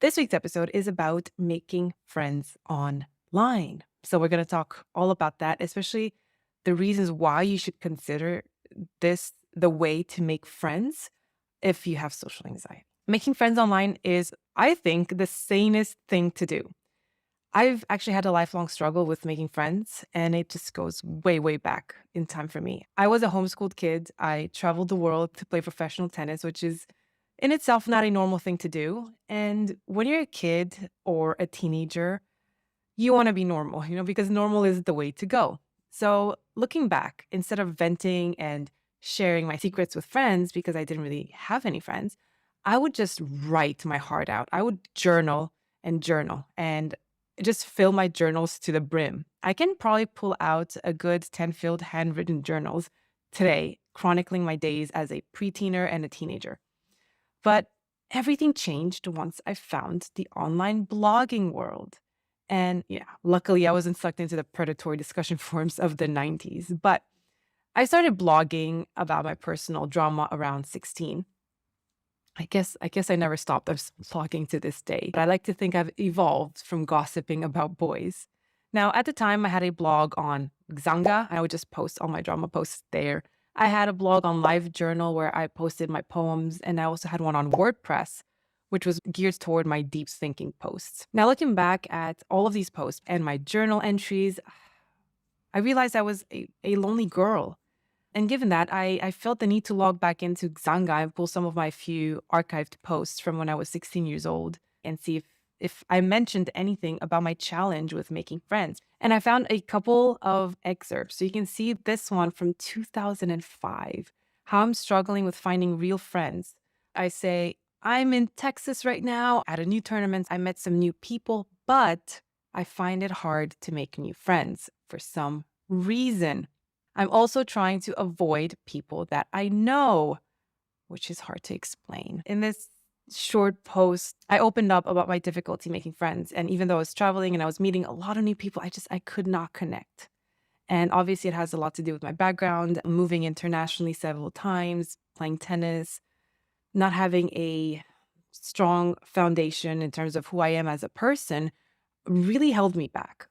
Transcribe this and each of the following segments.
This week's episode is about making friends online. So, we're going to talk all about that, especially the reasons why you should consider this the way to make friends if you have social anxiety. Making friends online is, I think, the sanest thing to do. I've actually had a lifelong struggle with making friends, and it just goes way, way back in time for me. I was a homeschooled kid. I traveled the world to play professional tennis, which is in itself not a normal thing to do. And when you're a kid or a teenager, you want to be normal, because normal is the way to go. So looking back, instead of venting and sharing my secrets with friends because I didn't really have any friends, I would just write my heart out. I would journal and just fill my journals to the brim. I can probably pull out a good 10 filled handwritten journals today, chronicling my days as a preteener and a teenager. But everything changed once I found the online blogging world. And yeah, luckily I wasn't sucked into the predatory discussion forums of the 90s. But I started blogging about my personal drama around 16. I guess I never stopped. I'm blogging to this day. But I like to think I've evolved from gossiping about boys. Now, at the time, I had a blog on Xanga. I would just post all my drama posts there. I had a blog on LiveJournal where I posted my poems, and I also had one on WordPress, which was geared toward my deep thinking posts. Now, looking back at all of these posts and my journal entries, I realized I was a lonely girl. And given that, I felt the need to log back into Xanga and pull some of my few archived posts from when I was 16 years old and see if I mentioned anything about my challenge with making friends. And I found a couple of excerpts. So you can see this one from 2005, how I'm struggling with finding real friends. I say, I'm in Texas right now at a new tournament. I met some new people, but I find it hard to make new friends for some reason. I'm also trying to avoid people that I know, which is hard to explain. In this short post, I opened up about my difficulty making friends. And even though I was traveling and I was meeting a lot of new people, I could not connect. And obviously, it has a lot to do with my background, moving internationally several times, playing tennis, not having a strong foundation in terms of who I am as a person really held me back.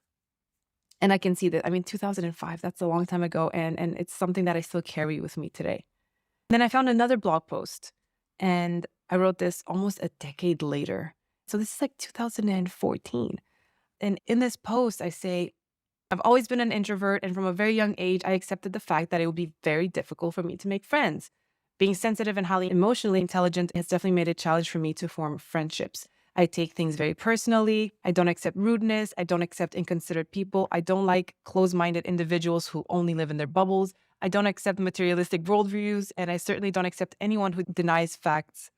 And I can see that, 2005, that's a long time ago. And it's something that I still carry with me today. Then I found another blog post and I wrote this almost a decade later. So this is like 2014. And in this post, I say, I've always been an introvert. And from a very young age, I accepted the fact that it would be very difficult for me to make friends. Being sensitive and highly emotionally intelligent has definitely made it a challenge for me to form friendships. I take things very personally. I don't accept rudeness. I don't accept inconsiderate people. I don't like closed-minded individuals who only live in their bubbles. I don't accept materialistic worldviews. And I certainly don't accept anyone who denies facts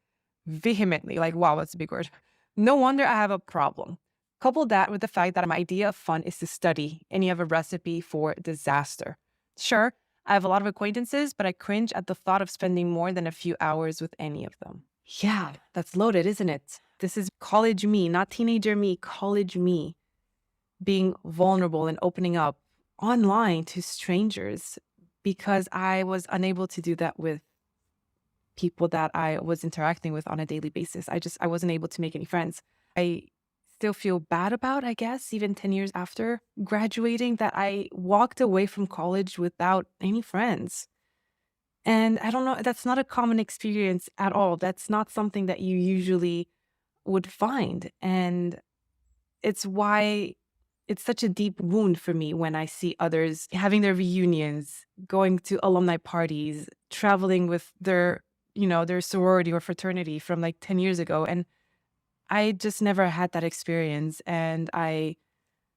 vehemently. Like, wow, that's a big word. No wonder I have a problem. Couple that with the fact that my idea of fun is to study, and you have a recipe for disaster. Sure, I have a lot of acquaintances, but I cringe at the thought of spending more than a few hours with any of them. Yeah, that's loaded, isn't it? This is college me, not teenager me, college me, being vulnerable and opening up online to strangers because I was unable to do that with people that I was interacting with on a daily basis. I wasn't able to make any friends. I still feel bad about, I guess, even 10 years after graduating, that I walked away from college without any friends. And I don't know, that's not a common experience at all. That's not something that you usually would find. And it's why it's such a deep wound for me when I see others having their reunions, going to alumni parties, traveling with their sorority or fraternity from like 10 years ago. And I just never had that experience. And I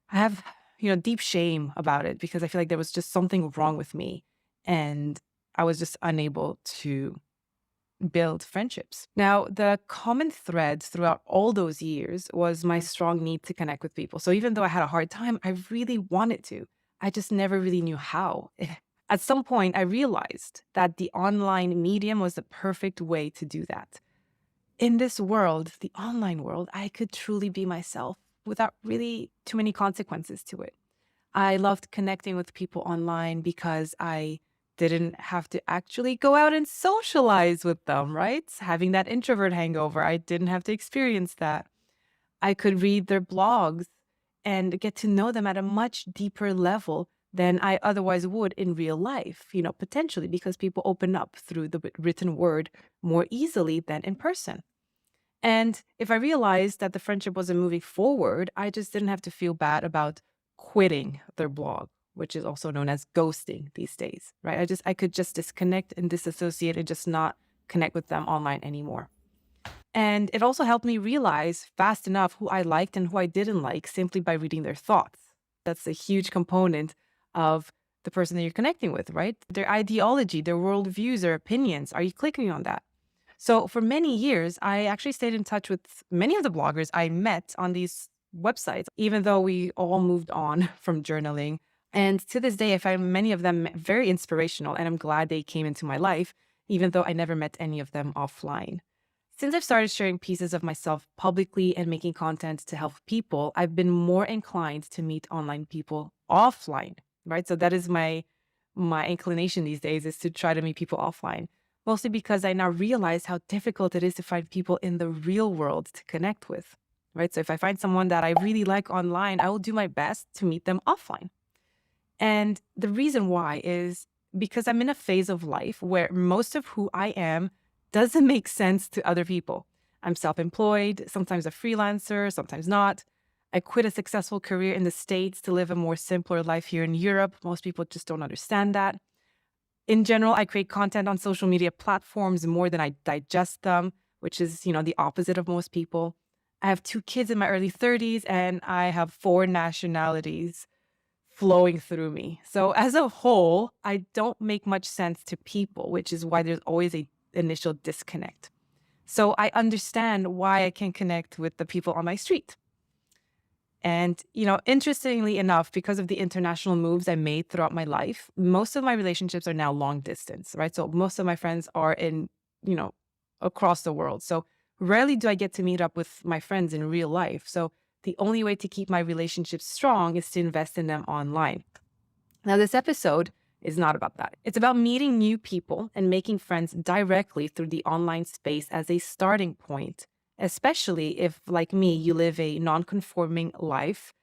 have, deep shame about it because I feel like there was just something wrong with me. And I was just unable to build friendships. Now, the common thread throughout all those years was my strong need to connect with people. So even though I had a hard time, I really wanted to. I just never really knew how. At some point, I realized that the online medium was the perfect way to do that. In this world, the online world, I could truly be myself without really too many consequences to it. I loved connecting with people online because I didn't have to actually go out and socialize with them, right? Having that introvert hangover, I didn't have to experience that. I could read their blogs and get to know them at a much deeper level than I otherwise would in real life, potentially because people open up through the written word more easily than in person. And if I realized that the friendship wasn't moving forward, I just didn't have to feel bad about quitting their blog, which is also known as ghosting these days, right? I could just disconnect and disassociate and just not connect with them online anymore. And it also helped me realize fast enough who I liked and who I didn't like simply by reading their thoughts. That's a huge component of the person that you're connecting with, right? Their ideology, their worldviews, their opinions. Are you clicking on that? So for many years, I actually stayed in touch with many of the bloggers I met on these websites, even though we all moved on from journaling. And to this day, I find many of them very inspirational, and I'm glad they came into my life, even though I never met any of them offline. Since I've started sharing pieces of myself publicly and making content to help people, I've been more inclined to meet online people offline, right? So that is my inclination these days, is to try to meet people offline, mostly because I now realize how difficult it is to find people in the real world to connect with, right? So if I find someone that I really like online, I will do my best to meet them offline. And the reason why is because I'm in a phase of life where most of who I am doesn't make sense to other people. I'm self-employed, sometimes a freelancer, sometimes not. I quit a successful career in the States to live a more simpler life here in Europe. Most people just don't understand that. In general, I create content on social media platforms more than I digest them, which is, the opposite of most people. I have 2 kids in my early 30s, and I have 4 nationalities flowing through me. So as a whole, I don't make much sense to people, which is why there's always a initial disconnect. So I understand why I can connect with the people on my street. And, interestingly enough, because of the international moves I made throughout my life, most of my relationships are now long distance, right? So most of my friends are in, you know, across the world. So rarely do I get to meet up with my friends in real life. So the only way to keep my relationships strong is to invest in them online. Now, this episode is not about that. It's about meeting new people and making friends directly through the online space as a starting point, especially if, like me, you live a non-conforming life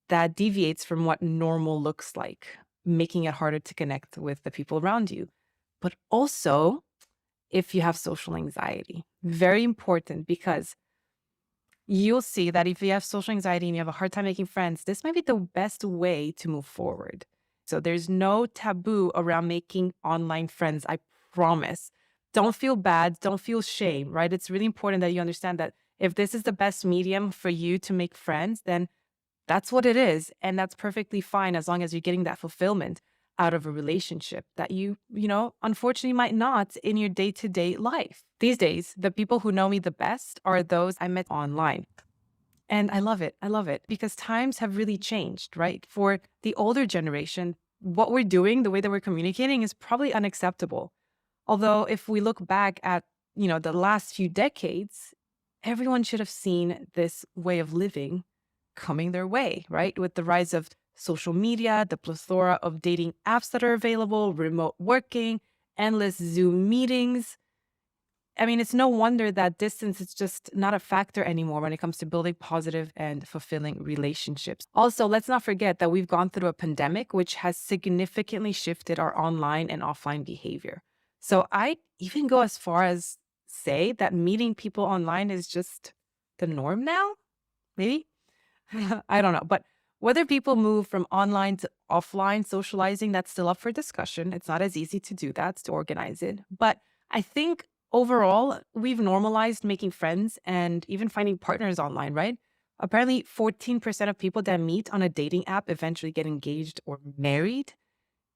that deviates from what normal looks like, making it harder to connect with the people around you. But also, if you have social anxiety, very important, because you'll see that if you have social anxiety and you have a hard time making friends, this might be the best way to move forward. So there's no taboo around making online friends, I promise. Don't feel bad, don't feel shame, right? It's really important that you understand that if this is the best medium for you to make friends, then that's what it is. And that's perfectly fine as long as you're getting that fulfillment out of a relationship that unfortunately might not in your day-to-day life. These days, the people who know me the best are those I met online. And I love it. I love it because times have really changed, right? For the older generation, what we're doing, the way that we're communicating is probably unacceptable. Although if we look back at, the last few decades, everyone should have seen this way of living coming their way, right? With the rise of social media, the plethora of dating apps that are available, remote working, endless Zoom meetings. I mean, it's no wonder that distance is just not a factor anymore when it comes to building positive and fulfilling relationships. Also, let's not forget that we've gone through a pandemic, which has significantly shifted our online and offline behavior. So I even go as far as say that meeting people online is just the norm now, maybe. I don't know. But whether people move from online to offline socializing, that's still up for discussion. It's not as easy to do that, to organize it. But I think overall, we've normalized making friends and even finding partners online, right? Apparently, 14% of people that meet on a dating app eventually get engaged or married.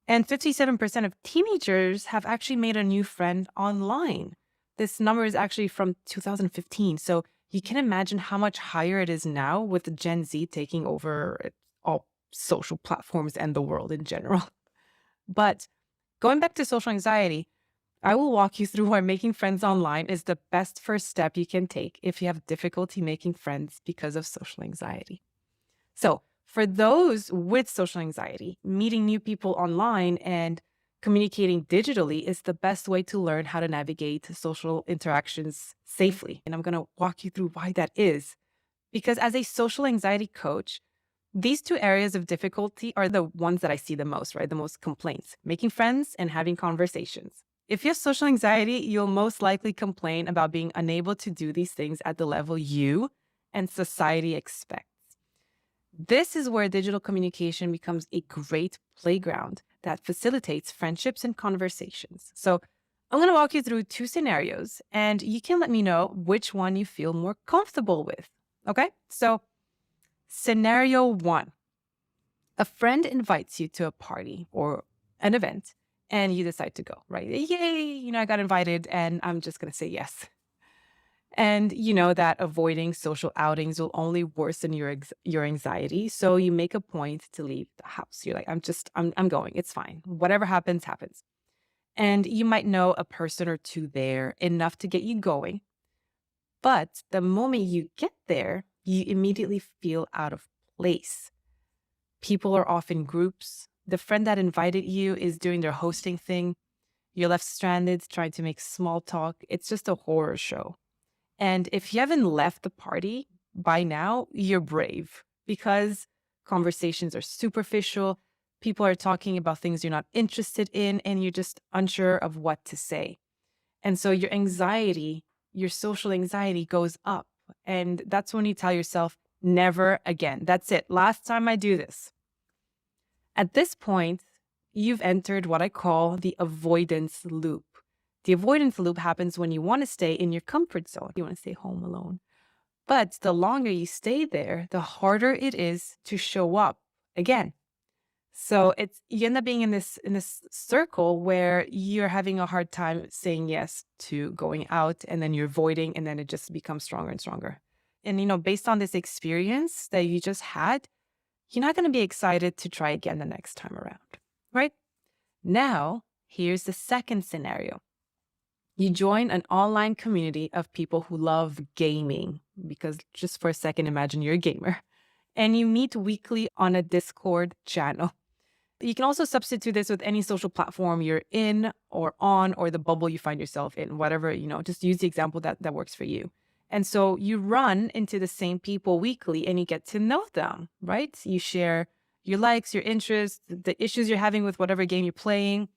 And 57% of teenagers have actually made a new friend online. This number is actually from 2015. So you can imagine how much higher it is now with Gen Z taking over all social platforms and the world in general. But going back to social anxiety, I will walk you through why making friends online is the best first step you can take if you have difficulty making friends because of social anxiety. So, for those with social anxiety, meeting new people online and communicating digitally is the best way to learn how to navigate social interactions safely. And I'm going to walk you through why that is. Because as a social anxiety coach, these two areas of difficulty are the ones that I see the most, right? The most complaints, making friends and having conversations. If you have social anxiety, you'll most likely complain about being unable to do these things at the level you and society expect. This is where digital communication becomes a great playground that facilitates friendships and conversations. So I'm going to walk you through two scenarios, and you can let me know which one you feel more comfortable with. Okay? So scenario one, a friend invites you to a party or an event and you decide to go, right? Yay, I got invited and I'm just going to say yes. And you know that avoiding social outings will only worsen your anxiety. So you make a point to leave the house. You're like, I'm going. It's fine. Whatever happens, happens. And you might know a person or two there enough to get you going. But the moment you get there, you immediately feel out of place. People are off in groups. The friend that invited you is doing their hosting thing. You're left stranded trying to make small talk. It's just a horror show. And if you haven't left the party by now, you're brave because conversations are superficial. People are talking about things you're not interested in, and you're just unsure of what to say. And so your anxiety, your social anxiety goes up. And that's when you tell yourself, never again. That's it. Last time I do this. At this point, you've entered what I call the avoidance loop. The avoidance loop happens when you want to stay in your comfort zone. You want to stay home alone. But the longer you stay there, the harder it is to show up again. So you end up being in this circle where you're having a hard time saying yes to going out, and then you're avoiding, and then it just becomes stronger and stronger. And based on this experience that you just had, you're not going to be excited to try again the next time around, right? Now, here's the second scenario. You join an online community of people who love gaming, because just for a second, imagine you're a gamer, and you meet weekly on a Discord channel. You can also substitute this with any social platform you're in or on, or the bubble you find yourself in, whatever, just use the example that works for you. And so you run into the same people weekly and you get to know them, right? You share your likes, your interests, the issues you're having with whatever game you're playing.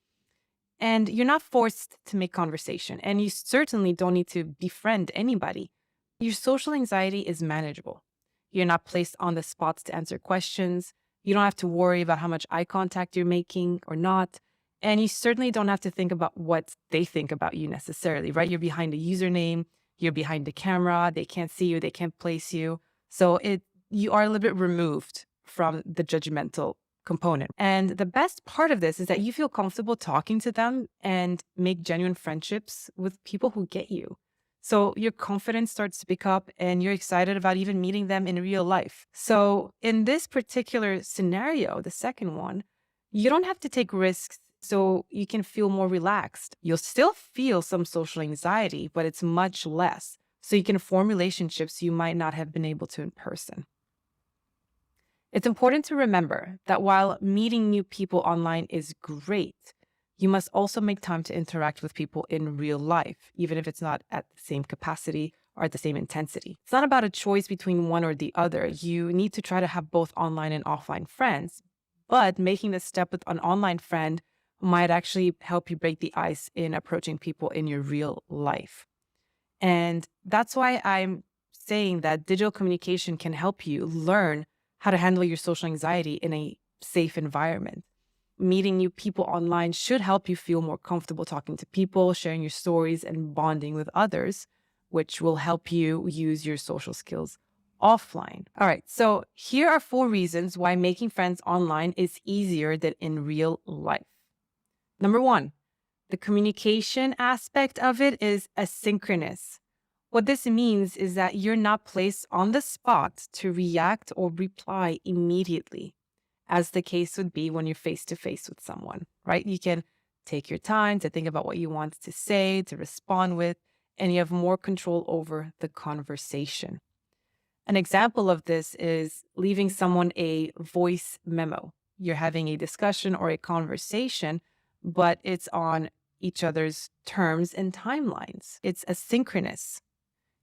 And you're not forced to make conversation. And you certainly don't need to befriend anybody. Your social anxiety is manageable. You're not placed on the spot to answer questions. You don't have to worry about how much eye contact you're making or not. And you certainly don't have to think about what they think about you necessarily, right? You're behind a username, you're behind the camera, they can't see you, they can't place you. So you are a little bit removed from the judgmental component. And the best part of this is that you feel comfortable talking to them and make genuine friendships with people who get you. So your confidence starts to pick up and you're excited about even meeting them in real life. So in this particular scenario, the second one, you don't have to take risks so you can feel more relaxed. You'll still feel some social anxiety, but it's much less. So you can form relationships you might not have been able to in person. It's important to remember that while meeting new people online is great, you must also make time to interact with people in real life, even if it's not at the same capacity or at the same intensity. It's not about a choice between one or the other. You need to try to have both online and offline friends, but making the step with an online friend might actually help you break the ice in approaching people in your real life. And that's why I'm saying that digital communication can help you learn how to handle your social anxiety in a safe environment. Meeting new people online should help you feel more comfortable talking to people, sharing your stories, and bonding with others, which will help you use your social skills offline. All right, so here are 4 reasons why making friends online is easier than in real life. Number 1, the communication aspect of it is asynchronous. What this means is that you're not placed on the spot to react or reply immediately, as the case would be when you're face to face with someone, right? You can take your time to think about what you want to say, to respond with, and you have more control over the conversation. An example of this is leaving someone a voice memo. You're having a discussion or a conversation, but it's on each other's terms and timelines. It's asynchronous.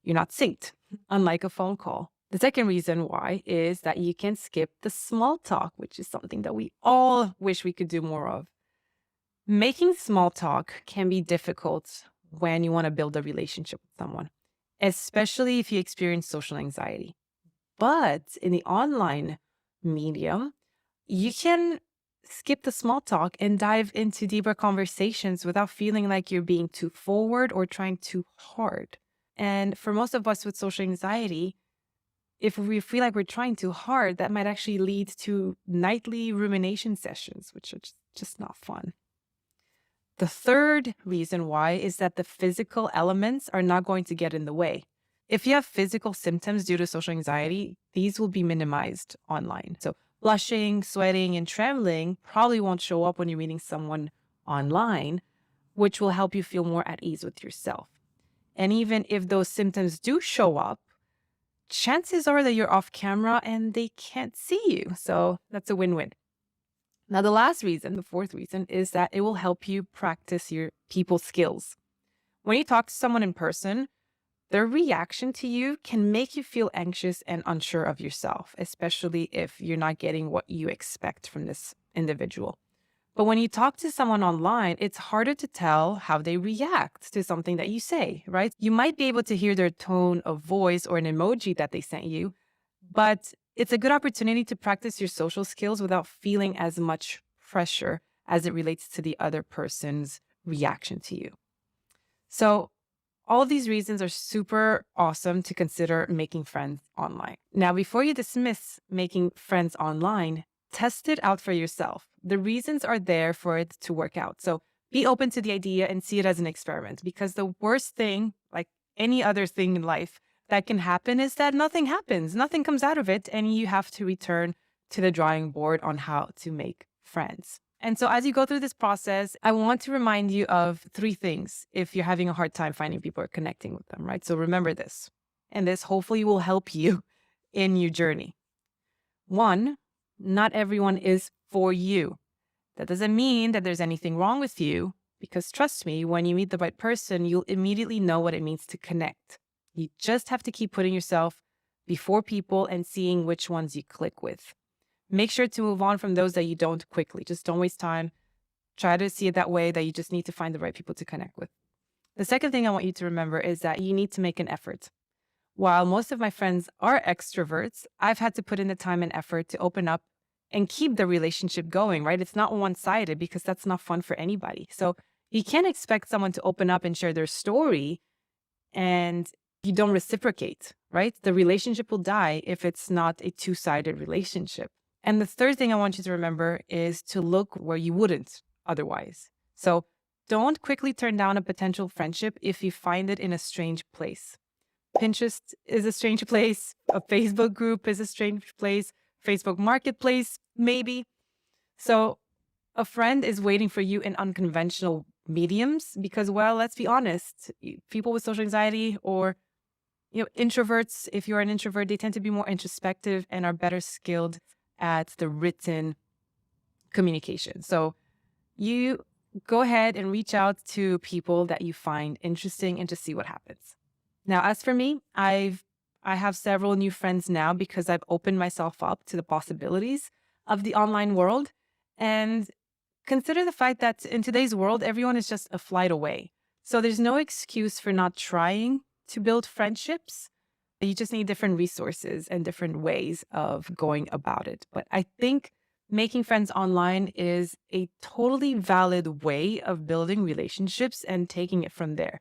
You're not synced, unlike a phone call. The second reason why is that you can skip the small talk, which is something that we all wish we could do more of. Making small talk can be difficult when you want to build a relationship with someone, especially if you experience social anxiety. But in the online medium, you can skip the small talk and dive into deeper conversations without feeling like you're being too forward or trying too hard. And for most of us with social anxiety, if we feel like we're trying too hard, that might actually lead to nightly rumination sessions, which are just not fun. The third reason why is that the physical elements are not going to get in the way. If you have physical symptoms due to social anxiety, these will be minimized online. So blushing, sweating, and trembling probably won't show up when you're meeting someone online, which will help you feel more at ease with yourself. And even if those symptoms do show up, chances are that you're off camera and they can't see you. So that's a win-win. Now, the last reason, the fourth reason, is that it will help you practice your people skills. When you talk to someone in person, their reaction to you can make you feel anxious and unsure of yourself, especially if you're not getting what you expect from this individual. But when you talk to someone online, it's harder to tell how they react to something that you say, right? You might be able to hear their tone of voice or an emoji that they sent you, but it's a good opportunity to practice your social skills without feeling as much pressure as it relates to the other person's reaction to you. So all of these reasons are super awesome to consider making friends online. Now, before you dismiss making friends online, test it out for yourself. The reasons are there for it to work out. So be open to the idea and see it as an experiment, because the worst thing, like any other thing in life that can happen, is that nothing happens, nothing comes out of it, and you have to return to the drawing board on how to make friends. And so as you go through this process, I want to remind you of three things if you're having a hard time finding people or connecting with them, right? So remember this, and this hopefully will help you in your journey. One, not everyone is for you. That doesn't mean that there's anything wrong with you, because trust me, when you meet the right person, you'll immediately know what it means to connect. You just have to keep putting yourself before people and seeing which ones you click with. Make sure to move on from those that you don't quickly. Just don't waste time. Try to see it that way, that you just need to find the right people to connect with. The second thing I want you to remember is that you need to make an effort. While most of my friends are extroverts, I've had to put in the time and effort to open up and keep the relationship going, right? It's not one-sided, because that's not fun for anybody. So you can't expect someone to open up and share their story and you don't reciprocate, right? The relationship will die if it's not a two-sided relationship. And the third thing I want you to remember is to look where you wouldn't otherwise. So don't quickly turn down a potential friendship if you find it in a strange place. Pinterest is a strange place. A Facebook group is a strange place. Facebook Marketplace, maybe. So a friend is waiting for you in unconventional mediums because, well, let's be honest, people with social anxiety or introverts, if you're an introvert, they tend to be more introspective and are better skilled at the written communication. So you go ahead and reach out to people that you find interesting and just see what happens. Now, as for me, I have several new friends now because I've opened myself up to the possibilities of the online world. And consider the fact that in today's world, everyone is just a flight away. So there's no excuse for not trying to build friendships. You just need different resources and different ways of going about it. But I think making friends online is a totally valid way of building relationships and taking it from there.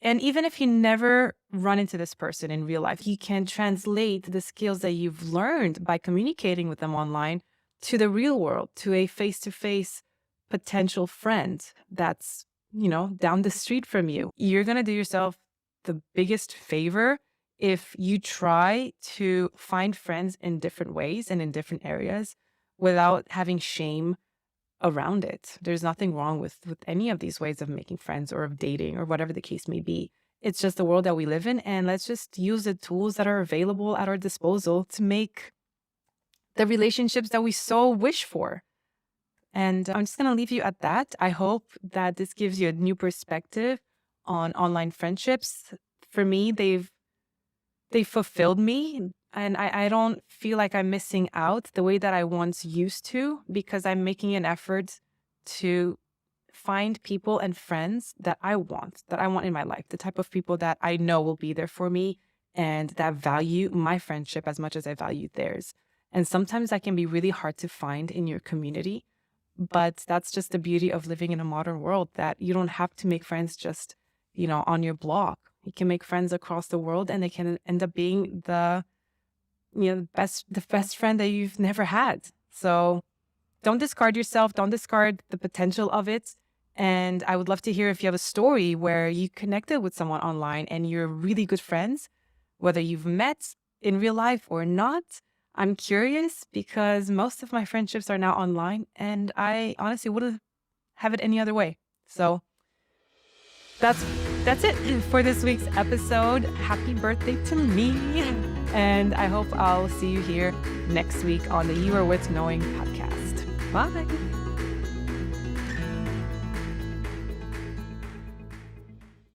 And even if you never run into this person in real life, you can translate the skills that you've learned by communicating with them online to the real world, to a face-to-face potential friend that's, down the street from you. You're going to do yourself the biggest favor if you try to find friends in different ways and in different areas without having shame around it. There's nothing wrong with any of these ways of making friends or of dating or whatever the case may be. It's just the world that we live in, and let's just use the tools that are available at our disposal to make the relationships that we so wish for. And I'm just going to leave you at that. I hope that this gives you a new perspective on online friendships. For me, they've fulfilled me And I don't feel like I'm missing out the way that I once used to, because I'm making an effort to find people and friends that I want in my life, the type of people that I know will be there for me and that value my friendship as much as I value theirs. And sometimes that can be really hard to find in your community, but that's just the beauty of living in a modern world, that you don't have to make friends just, on your block. You can make friends across the world, and they can end up being the best friend that you've never had. So don't discard yourself. Don't discard the potential of it. And I would love to hear if you have a story where you connected with someone online and you're really good friends, whether you've met in real life or not. I'm curious because most of my friendships are now online, and I honestly wouldn't have it any other way. So that's it for this week's episode. Happy birthday to me. And I hope I'll see you here next week on the You Are Worth Knowing podcast. Bye.